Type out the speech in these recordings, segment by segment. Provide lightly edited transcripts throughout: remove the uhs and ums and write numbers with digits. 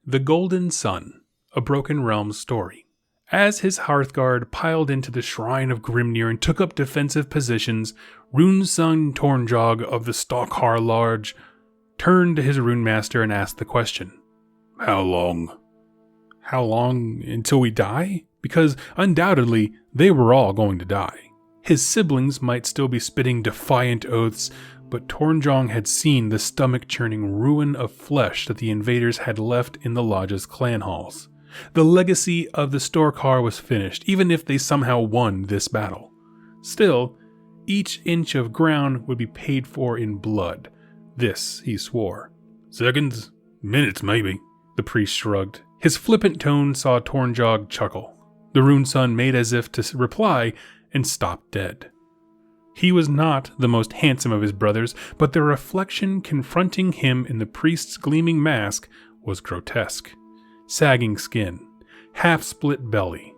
The Golden Sun, a Broken Realm story. As his Hearthguard piled into the Shrine of Grimnir and took up defensive positions, Rune-Son Tornjog of the Stalkar Large turned to his Runemaster and asked the question, "How long?" How long until we die? Because undoubtedly they were all going to die. His siblings might still be spitting defiant oaths, but Tornjong had seen the stomach-churning ruin of flesh that the invaders had left in the Lodge's clan halls. The legacy of the Stalkar was finished, even if they somehow won this battle. Still, each inch of ground would be paid for in blood. This, he swore. "Seconds? Minutes, maybe," the priest shrugged. His flippant tone saw Tornjog chuckle. The Rune-Son made as if to reply and stopped dead. He was not the most handsome of his brothers, but the reflection confronting him in the priest's gleaming mask was grotesque. Sagging skin, half-split belly,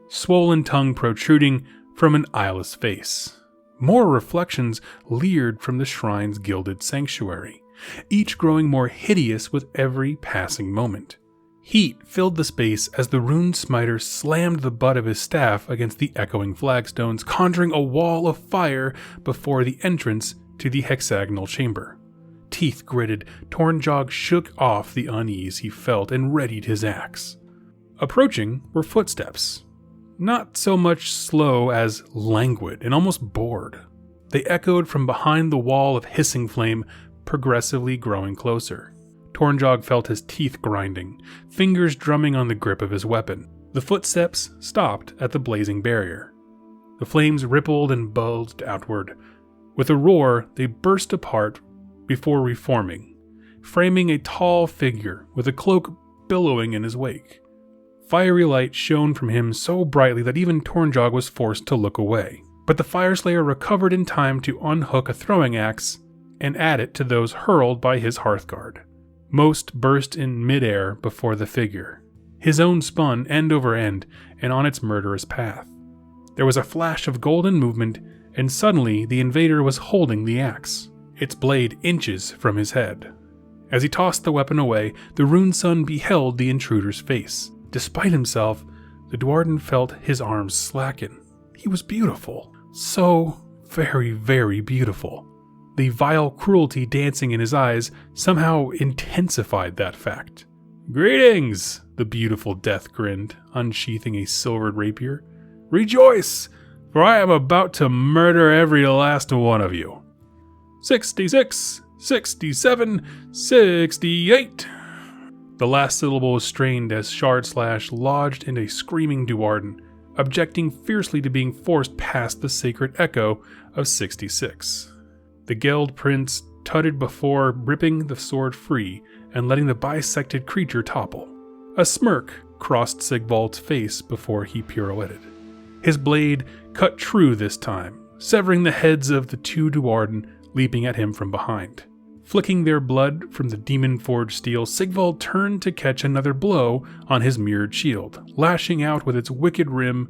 swollen tongue protruding from an eyeless face. More reflections leered from the shrine's gilded sanctuary, each growing more hideous with every passing moment. Heat filled the space as the rune smiter slammed the butt of his staff against the echoing flagstones, conjuring a wall of fire before the entrance to the hexagonal chamber. Teeth gritted, Tornjog shook off the unease he felt and readied his axe. Approaching were footsteps, not so much slow as languid and almost bored. They echoed from behind the wall of hissing flame, progressively growing closer. Tornjog felt his teeth grinding, fingers drumming on the grip of his weapon. The footsteps stopped at the blazing barrier. The flames rippled and bulged outward. With a roar, they burst apart before reforming, framing a tall figure with a cloak billowing in his wake. Fiery light shone from him so brightly that even Tornjog was forced to look away. But the Fireslayer recovered in time to unhook a throwing axe and add it to those hurled by his Hearthguard. Most burst in midair before the figure. His own spun end over end and on its murderous path. There was a flash of golden movement, and suddenly the invader was holding the axe, its blade inches from his head. As he tossed the weapon away, the Rune-Son beheld the intruder's face. Despite himself, the Dwarden felt his arms slacken. He was beautiful. So very, very beautiful. The vile cruelty dancing in his eyes somehow intensified that fact. "Greetings!" the beautiful death grinned, unsheathing a silvered rapier. "Rejoice, for I am about to murder every last one of you." 66, 67, 68. The last syllable was strained as Shardslash lodged in a screaming Dwarden, objecting fiercely to being forced past the sacred echo of 66. The Geld Prince tutted before ripping the sword free and letting the bisected creature topple. A smirk crossed Sigvald's face before he pirouetted. His blade cut true this time, severing the heads of the two Dwarden leaping at him from behind. Flicking their blood from the demon-forged steel, Sigvald turned to catch another blow on his mirrored shield, lashing out with its wicked rim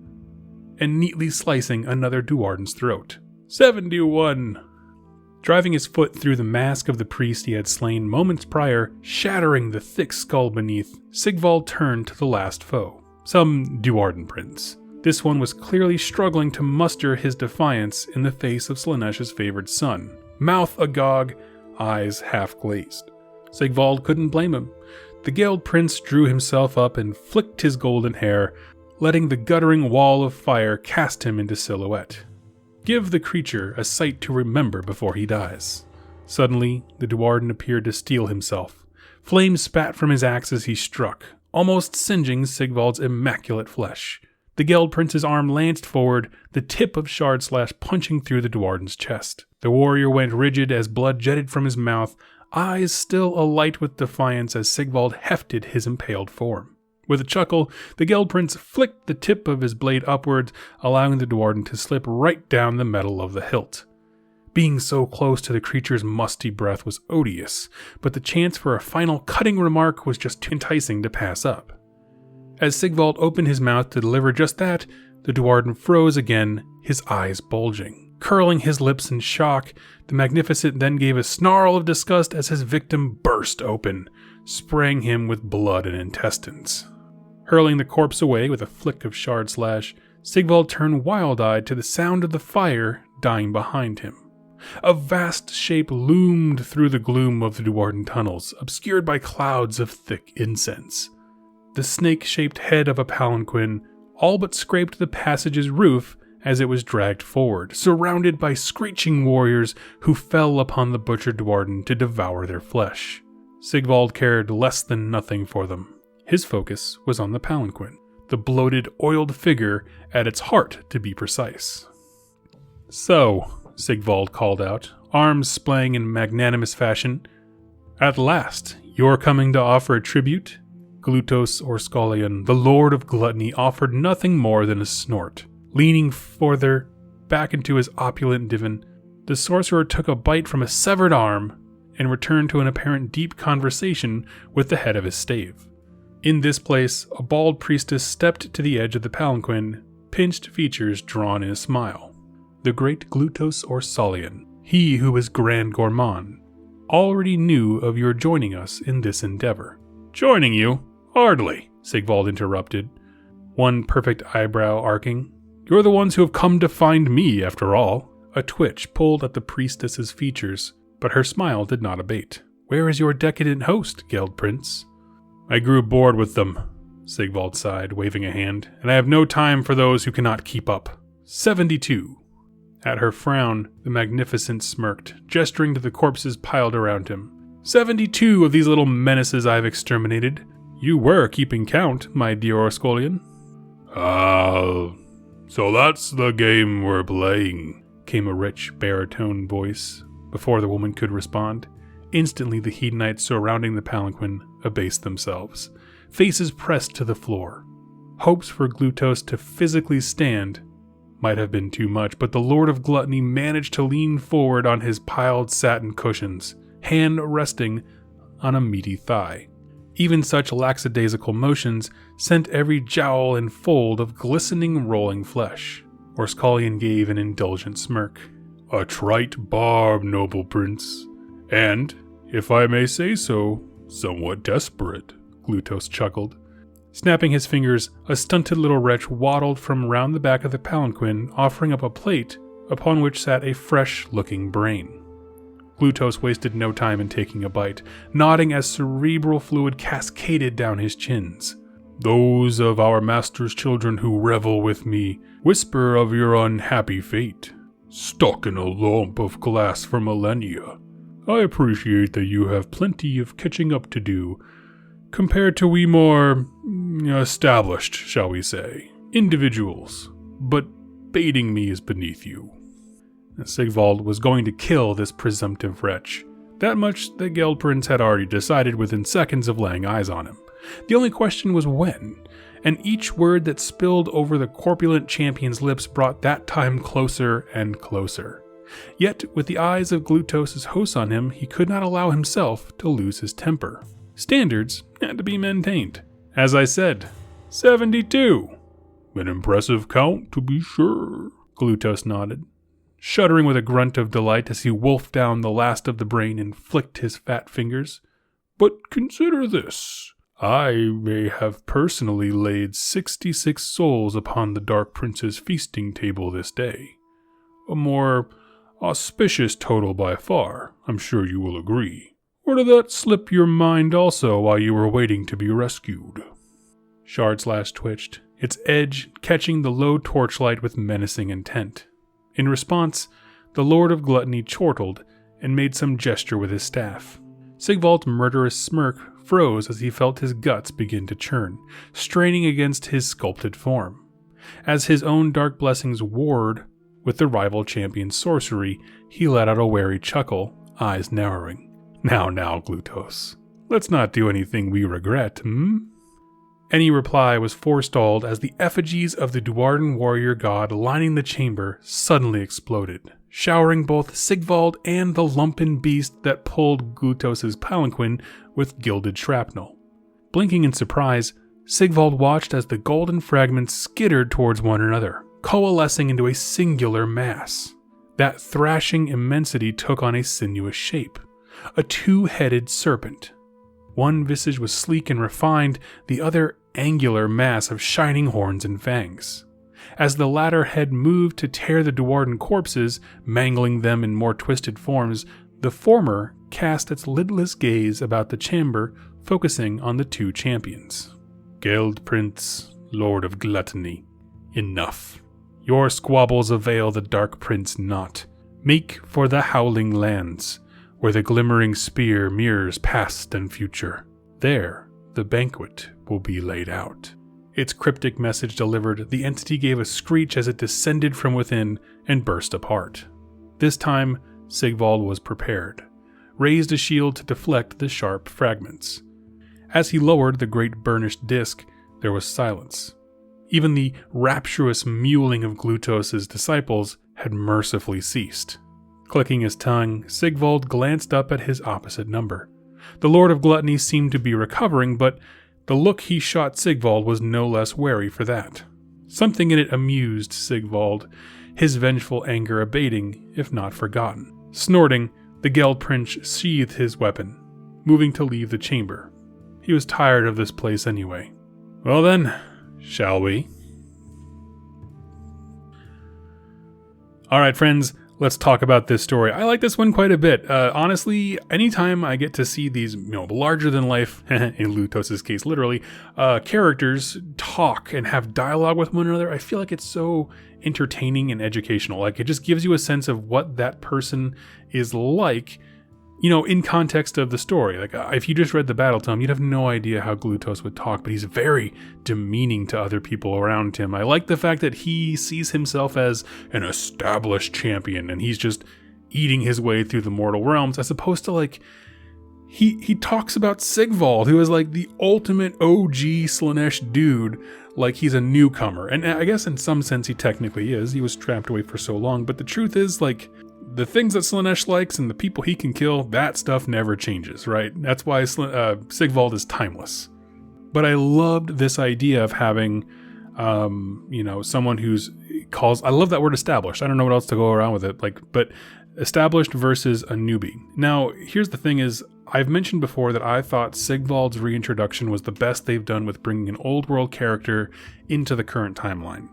and neatly slicing another Dwarden's throat. 71. Driving his foot through the mask of the priest he had slain moments prior, shattering the thick skull beneath, Sigvald turned to the last foe, some Dwarden prince. This one was clearly struggling to muster his defiance in the face of Slaaneş's favored son, mouth agog, eyes half-glazed. Sigvald couldn't blame him. The Geld Prince drew himself up and flicked his golden hair, letting the guttering wall of fire cast him into silhouette. Give the creature a sight to remember before he dies. Suddenly, the Dwarden appeared to steel himself. Flames spat from his axe as he struck, almost singeing Sigvald's immaculate flesh. The Geld Prince's arm lanced forward, the tip of Shardslash punching through the Dwarden's chest. The warrior went rigid as blood jetted from his mouth, eyes still alight with defiance as Sigvald hefted his impaled form. With a chuckle, the Geld Prince flicked the tip of his blade upwards, allowing the Dwarden to slip right down the metal of the hilt. Being so close to the creature's musty breath was odious, but the chance for a final cutting remark was just too enticing to pass up. As Sigvald opened his mouth to deliver just that, the Dwarden froze again, his eyes bulging. Curling his lips in shock, the Magnificent then gave a snarl of disgust as his victim burst open, spraying him with blood and intestines. Hurling the corpse away with a flick of shard slash, Sigvald turned wild-eyed to the sound of the fire dying behind him. A vast shape loomed through the gloom of the Duarden tunnels, obscured by clouds of thick incense. The snake-shaped head of a palanquin all but scraped the passage's roof as it was dragged forward, surrounded by screeching warriors who fell upon the butchered Duarden to devour their flesh. Sigvald cared less than nothing for them. His focus was on the palanquin, the bloated, oiled figure at its heart, to be precise. "So," Sigvald called out, arms splaying in magnanimous fashion, "at last, you're coming to offer a tribute?" Glutos Orskolian, the Lord of Gluttony, offered nothing more than a snort. Leaning further back into his opulent divan, the sorcerer took a bite from a severed arm and returned to an apparent deep conversation with the head of his stave. In this place, a bald priestess stepped to the edge of the palanquin, pinched features drawn in a smile. The great Glutos Orsolian, he who is Grand Gourmand, already knew of your joining us in this endeavor. "Joining you? Hardly," Sigvald interrupted, one perfect eyebrow arcing. "You're the ones who have come to find me, after all." A twitch pulled at the priestess's features, but her smile did not abate. "Where is your decadent host, Geld Prince?" "I grew bored with them," Sigvald sighed, waving a hand, "and I have no time for those who cannot keep up. 72. At her frown, the Magnificent smirked, gesturing to the corpses piled around him. 72 of these little menaces I've exterminated. You were keeping count, my dear Orskolian." So that's the game we're playing," came a rich, baritone voice, before the woman could respond. Instantly the Hedonites surrounding the palanquin abased themselves, faces pressed to the floor. Hopes for Glutos to physically stand might have been too much, but the Lord of Gluttony managed to lean forward on his piled satin cushions, hand resting on a meaty thigh. Even such lackadaisical motions sent every jowl and fold of glistening, rolling flesh. Orskolian gave an indulgent smirk. "A trite barb, noble prince. And, if I may say so, somewhat desperate," Glutos chuckled. Snapping his fingers, a stunted little wretch waddled from round the back of the palanquin, offering up a plate upon which sat a fresh-looking brain. Glutos wasted no time in taking a bite, nodding as cerebral fluid cascaded down his chins. "Those of our master's children who revel with me whisper of your unhappy fate, stuck in a lump of glass for millennia. I appreciate that you have plenty of catching up to do, compared to we more established, shall we say, individuals, but baiting me is beneath you." Sigvald was going to kill this presumptive wretch. That much the Geld Prince had already decided within seconds of laying eyes on him. The only question was when, and each word that spilled over the corpulent champion's lips brought that time closer and closer. Yet, with the eyes of Glutos' host on him, he could not allow himself to lose his temper. Standards had to be maintained. "As I said, 72. An impressive count, to be sure," Glutos nodded, shuddering with a grunt of delight as he wolfed down the last of the brain and flicked his fat fingers. "But consider this. I may have personally laid 66 souls upon the Dark Prince's feasting table this day. A more auspicious total by far, I'm sure you will agree. Or did that slip your mind also while you were waiting to be rescued?" Shard Slash twitched, its edge catching the low torchlight with menacing intent. In response, the Lord of Gluttony chortled and made some gesture with his staff. Sigvald's murderous smirk froze as he felt his guts begin to churn, straining against his sculpted form. As his own dark blessings warred with the rival champion's sorcery, he let out a wary chuckle, eyes narrowing. Now, Glutos. Let's not do anything we regret, Any reply was forestalled as the effigies of the Duarden warrior god lining the chamber suddenly exploded, showering both Sigvald and the lumpen beast that pulled Glutos' palanquin with gilded shrapnel. Blinking in surprise, Sigvald watched as the golden fragments skittered towards one another, coalescing into a singular mass. That thrashing immensity took on a sinuous shape, a two-headed serpent. One visage was sleek and refined, the other angular mass of shining horns and fangs. As the latter head moved to tear the dwarven corpses, mangling them in more twisted forms, the former cast its lidless gaze about the chamber, focusing on the two champions. Geld Prince, Lord of Gluttony, enough. Your squabbles avail the Dark Prince not. Make for the Howling Lands, where the glimmering spear mirrors past and future. There, the banquet will be laid out. Its cryptic message delivered, the entity gave a screech as it descended from within and burst apart. This time, Sigvald was prepared, raised a shield to deflect the sharp fragments. As he lowered the great burnished disc, there was silence. Even the rapturous mewling of Glutos' disciples had mercifully ceased. Clicking his tongue, Sigvald glanced up at his opposite number. The Lord of Gluttony seemed to be recovering, but the look he shot Sigvald was no less wary for that. Something in it amused Sigvald, his vengeful anger abating, if not forgotten. Snorting, the Geld Prince sheathed his weapon, moving to leave the chamber. He was tired of this place anyway. Well then, shall we? Alright friends, let's talk about this story. I like this one quite a bit. Honestly, anytime I get to see these, larger than life, in Lutos' case literally, characters talk and have dialogue with one another, I feel like it's so entertaining and educational. Like, it just gives you a sense of what that person is like, in context of the story. Like, if you just read the battle tome, you'd have no idea how Glutos would talk, but he's very demeaning to other people around him. I like the fact that he sees himself as an established champion, and he's just eating his way through the mortal realms, as opposed to, like, he talks about Sigvald, who is, like, the ultimate OG Slaanesh dude, like he's a newcomer. And I guess in some sense he technically is. He was trapped away for so long, but the truth is, like, the things that Slaanesh likes and the people he can kill, that stuff never changes, right? That's why Sigvald is timeless. But I loved this idea of having, someone who's I love that word established. I don't know what else to go around with it, but established versus a newbie. Now, here's the thing is, I've mentioned before that I thought Sigvald's reintroduction was the best they've done with bringing an old world character into the current timeline.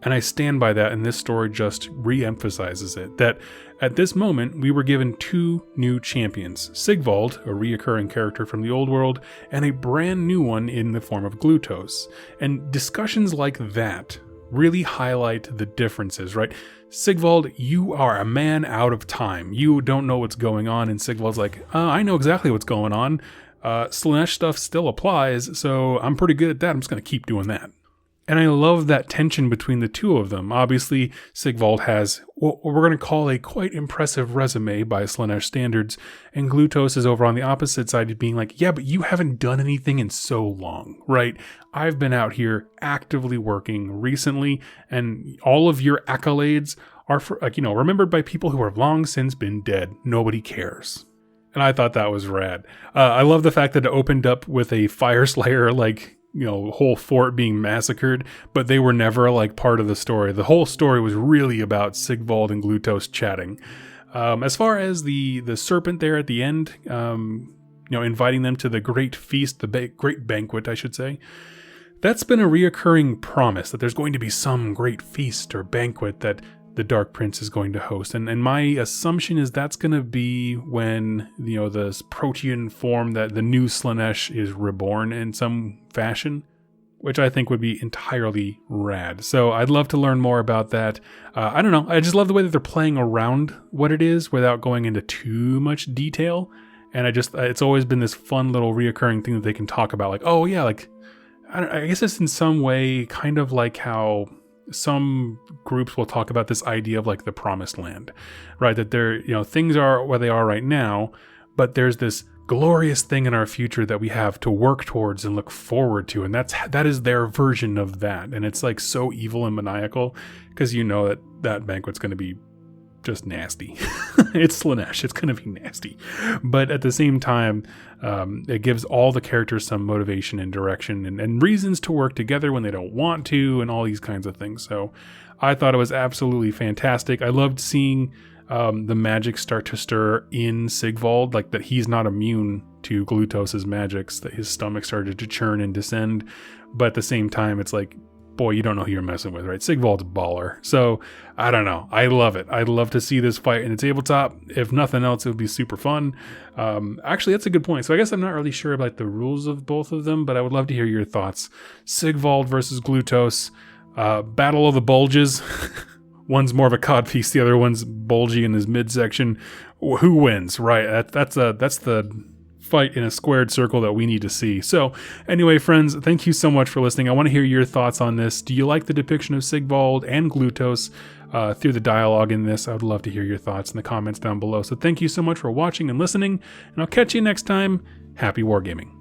And I stand by that, and this story just re-emphasizes it, that at this moment, we were given two new champions, Sigvald, a reoccurring character from the old world, and a brand new one in the form of Glutos. And discussions like that really highlight the differences, right? Sigvald, you are a man out of time. You don't know what's going on, and Sigvald's like, I know exactly what's going on. Slaanesh stuff still applies, so I'm pretty good at that. I'm just going to keep doing that. And I love that tension between the two of them. Obviously, Sigvald has what we're going to call a quite impressive resume by Slaanesh standards, and Glutos is over on the opposite side, being like, yeah, but you haven't done anything in so long, right? I've been out here actively working recently, and all of your accolades are remembered by people who have long since been dead. Nobody cares. And I thought that was rad. I love the fact that it opened up with a Fire Slayer, whole fort being massacred, but they were never part of the story. The whole story was really about Sigvald and Glutos chatting. As far as the serpent there at the end, inviting them to the great feast, the great banquet, I should say, that's been a reoccurring promise that there's going to be some great feast or banquet that the Dark Prince is going to host. And my assumption is that's going to be when, the protean form, that the new Slaanesh is reborn in some fashion, which I think would be entirely rad. So I'd love to learn more about that. I don't know. I just love the way that they're playing around what it is without going into too much detail. And it's always been this fun little reoccurring thing that they can talk about. I guess it's in some way kind of like how some groups will talk about this idea of the promised land, right? That things are where they are right now, but there's this glorious thing in our future that we have to work towards and look forward to. And that is their version of that. And it's so evil and maniacal because that banquet's going to be just nasty. It's Slaanesh. It's going to be nasty. But at the same time, it gives all the characters some motivation and direction and reasons to work together when they don't want to and all these kinds of things. So I thought it was absolutely fantastic. I loved seeing the magic start to stir in Sigvald, that he's not immune to Glutos's magics that his stomach started to churn and descend. But at the same time, it's like, boy, you don't know who you're messing with, right? Sigvald's a baller. So, I don't know. I love it. I'd love to see this fight in the tabletop. If nothing else, it would be super fun. Actually, that's a good point. So I guess I'm not really sure about the rules of both of them, but I would love to hear your thoughts. Sigvald versus Glutos. Battle of the Bulges. One's more of a codpiece. The other one's bulgy in his midsection. Who wins? Right. That's the fight in a squared circle that we need to see. So anyway, friends, thank you so much for listening. I want to hear your thoughts on this. Do you like the depiction of Sigvald and Glutos through the dialogue in this? I would love to hear your thoughts in the comments down below. So thank you so much for watching and listening, and I'll catch you next time. Happy wargaming.